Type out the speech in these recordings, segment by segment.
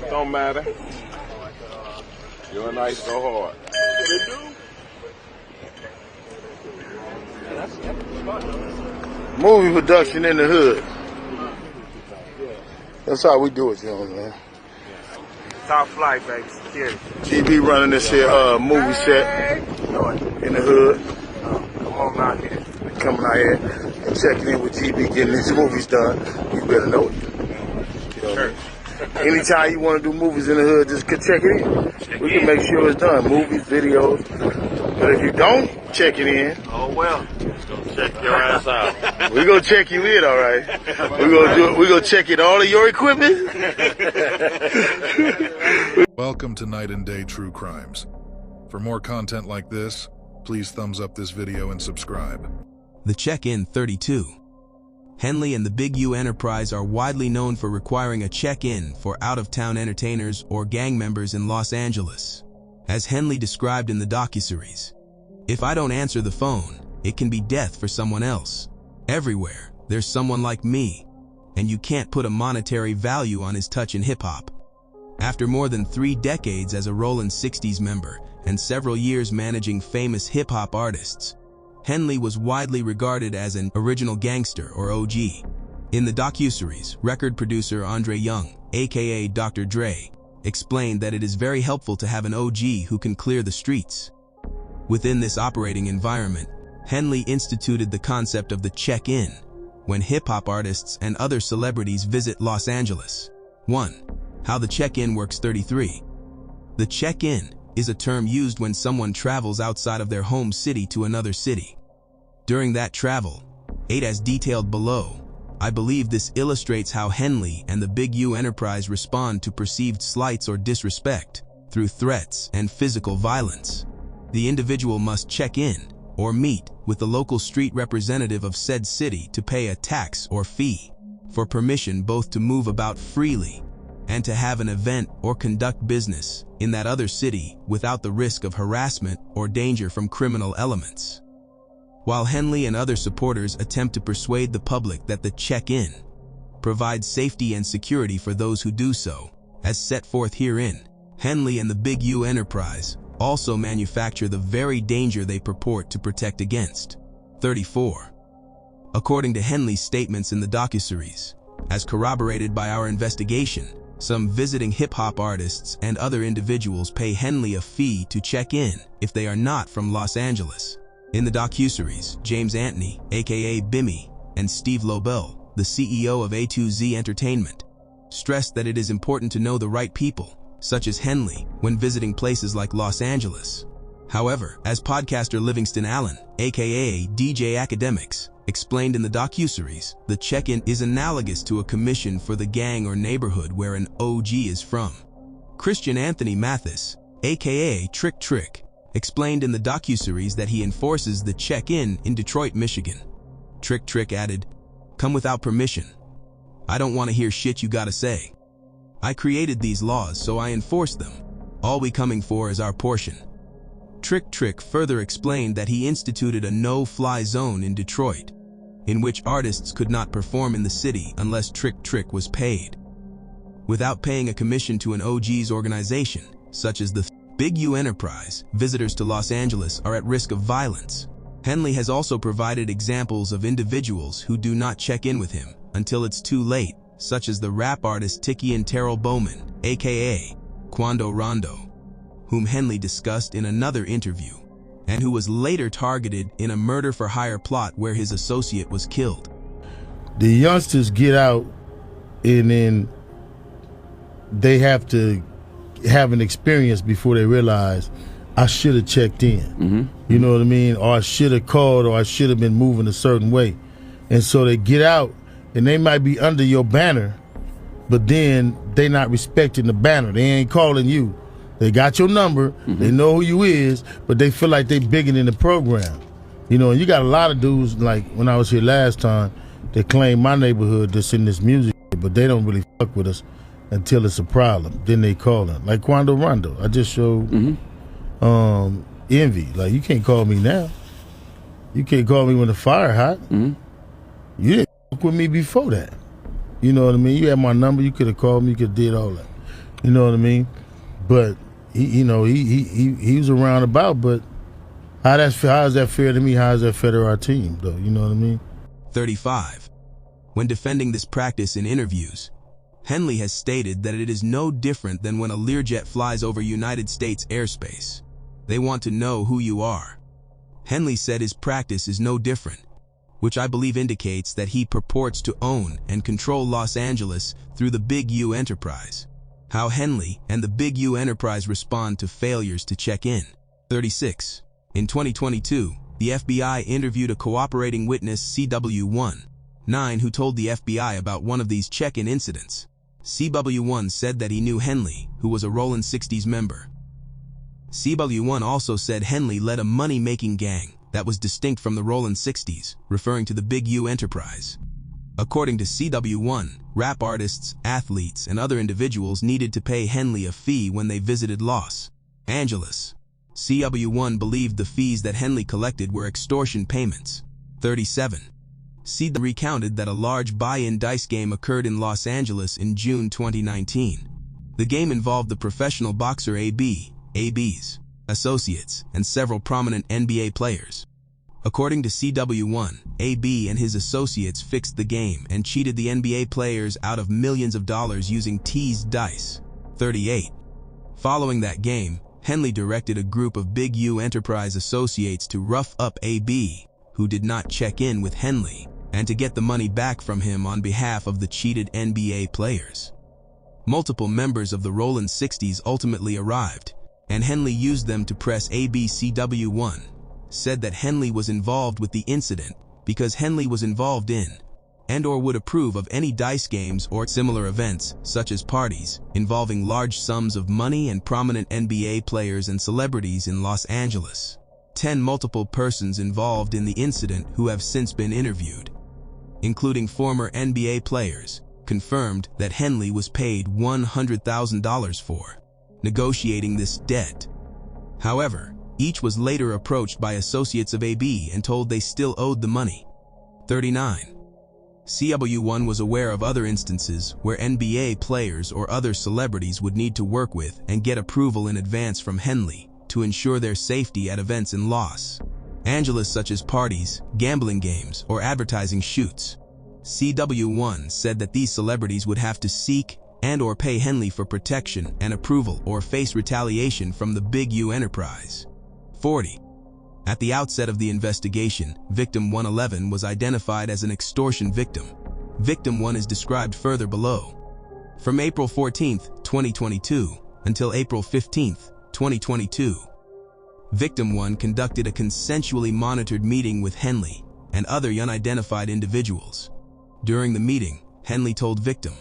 Don't matter. You're nice so hard. Movie production in the hood. That's how we do it, you know, man. Top flight, baby. Security. GB running this here movie set in the hood. Come on out here. Coming out here and checking in with GB, getting his movies done. You better know it. You know, sure. Anytime you want to do movies in the hood, just check it in. We can make sure it's done. Movies, videos. But if you don't check it in, oh well. Check your ass out. We gonna check you in, all right. We gonna check in all of your equipment. Welcome to Night and Day True Crimes. For more content like this, please thumbs up this video and subscribe. The Check-In 32. Henley and the Big U Enterprise are widely known for requiring a check-in for out-of-town entertainers or gang members in Los Angeles. As Henley described in the docuseries, "If I don't answer the phone, it can be death for someone else. Everywhere, there's someone like me, and you can't put a monetary value on his touch in hip-hop." After more than 3 decades as a Rollin' 60s member and several years managing famous hip-hop artists, Henley was widely regarded as an original gangster or OG. In the docuseries, record producer Andre Young, aka Dr. Dre, explained that it is very helpful to have an OG who can clear the streets. Within this operating environment, Henley instituted the concept of the check-in when hip-hop artists and other celebrities visit Los Angeles. 1. How the check-in works. 33. The check-in is a term used when someone travels outside of their home city to another city. During that travel, 8 as detailed below, I believe this illustrates how Henley and the Big U Enterprise respond to perceived slights or disrespect through threats and physical violence. The individual must check in or meet with the local street representative of said city to pay a tax or fee for permission both to move about freely and to have an event or conduct business in that other city without the risk of harassment or danger from criminal elements. While Henley and other supporters attempt to persuade the public that the check-in provides safety and security for those who do so, as set forth herein, Henley and the Big U Enterprise also manufacture the very danger they purport to protect against. 34. According to Henley's statements in the docuseries, as corroborated by our investigation, some visiting hip-hop artists and other individuals pay Henley a fee to check in if they are not from Los Angeles. In the docuseries, James Antony, aka Bimmy, and Steve Lobel, the CEO of A2Z Entertainment, stressed that it is important to know the right people, such as Henley, when visiting places like Los Angeles. However, as podcaster Livingston Allen, aka DJ Academics, explained in the docuseries, the check-in is analogous to a commission for the gang or neighborhood where an OG is from. Christian Anthony Mathis, aka Trick Trick, explained in the docuseries that he enforces the check-in in Detroit, Michigan. Trick Trick added, "Come without permission. I don't want to hear shit you gotta say. I created these laws, so I enforce them. All we coming for is our portion." Trick Trick further explained that he instituted a no-fly zone in Detroit, in which artists could not perform in the city unless Trick Trick was paid. Without paying a commission to an OG's organization, such as the Big U Enterprise, visitors to Los Angeles are at risk of violence. Henley has also provided examples of individuals who do not check in with him until it's too late, such as the rap artist Tiki and Terrell Bowman, aka Quando Rondo, whom Henley discussed in another interview, and who was later targeted in a murder-for-hire plot where his associate was killed. The youngsters get out and then they have to have an experience before they realize, I should have checked in. Mm-hmm. You know what I mean? Or I should have called, or I should have been moving a certain way. And so they get out and they might be under your banner, but then they not respecting the banner. They ain't calling you. They got your number, they know who you is, but they feel like they bigger than the program. You know, and you got a lot of dudes, like when I was here last time, they claim my neighborhood that's in this music, but they don't really fuck with us until it's a problem. Then they call them. Like Quando Rondo. I just showed Envy. Like, you can't call me now. You can't call me when the fire hot. Mm-hmm. You didn't fuck with me before that. You know what I mean? You had my number. You could have called me. You could have did all that. You know what I mean? But he was around about. But how is that fair to me? How is that fair to our team, though? You know what I mean? 35. When defending this practice in interviews, Henley has stated that it is no different than when a Learjet flies over United States airspace. They want to know who you are. Henley said his practice is no different, which I believe indicates that he purports to own and control Los Angeles through the Big U enterprise. How Henley and the Big U enterprise respond to failures to check in. 36. In 2022, the FBI interviewed a cooperating witness, CW19, who told the FBI about one of these check-in incidents. CW1 said that he knew Henley, who was a Rollin 60s member. CW1 also said Henley led a money-making gang that was distinct from the Rollin 60s, referring to the Big U enterprise. According to CW1, rap artists, athletes, and other individuals needed to pay Henley a fee when they visited Los Angeles. CW1 believed the fees that Henley collected were extortion payments. 37. CW recounted that a large buy-in dice game occurred in Los Angeles in June 2019. The game involved the professional boxer AB, AB's associates, and several prominent NBA players. According to CW1, AB and his associates fixed the game and cheated the NBA players out of millions of dollars using teased dice. 38. Following that game, Henley directed a group of Big U enterprise associates to rough up AB, who did not check in with Henley, and to get the money back from him on behalf of the cheated NBA players. Multiple members of the Rollin 60s ultimately arrived, and Henley used them to press AB. CW1 said that Henley was involved with the incident because Henley was involved in and/or would approve of any dice games or similar events, such as parties, involving large sums of money and prominent NBA players and celebrities in Los Angeles. 10 multiple persons involved in the incident who have since been interviewed, including former NBA players, confirmed that Henley was paid $100,000 for negotiating this debt. However, each was later approached by associates of AB and told they still owed the money. 39. CW1 was aware of other instances where NBA players or other celebrities would need to work with and get approval in advance from Henley to ensure their safety at events in Los Angeles, such as parties, gambling games, or advertising shoots. CW1 said that these celebrities would have to seek and/or pay Henley for protection and approval or face retaliation from the Big U enterprise. 40. At the outset of the investigation, Victim 111 was identified as an extortion victim. Victim 1 is described further below. From April 14, 2022 until April 15, 2022, Victim 1 conducted a consensually monitored meeting with Henley and other unidentified individuals. During the meeting, Henley told Victim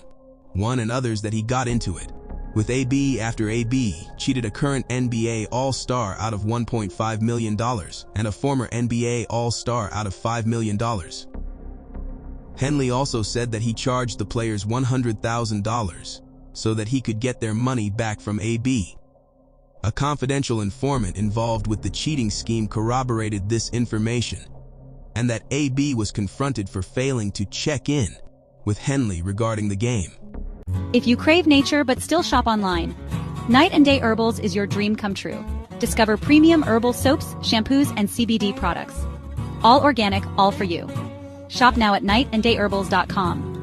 1 and others that he got into it with AB after AB cheated a current NBA All-Star out of $1.5 million and a former NBA All-Star out of $5 million. Henley also said that he charged the players $100,000 so that he could get their money back from AB. A confidential informant involved with the cheating scheme corroborated this information, and that AB was confronted for failing to check in with Henley regarding the game. If you crave nature but still shop online, Night and Day Herbals is your dream come true. Discover premium herbal soaps, shampoos, and CBD products. All organic, all for you. Shop now at nightandayherbals.com.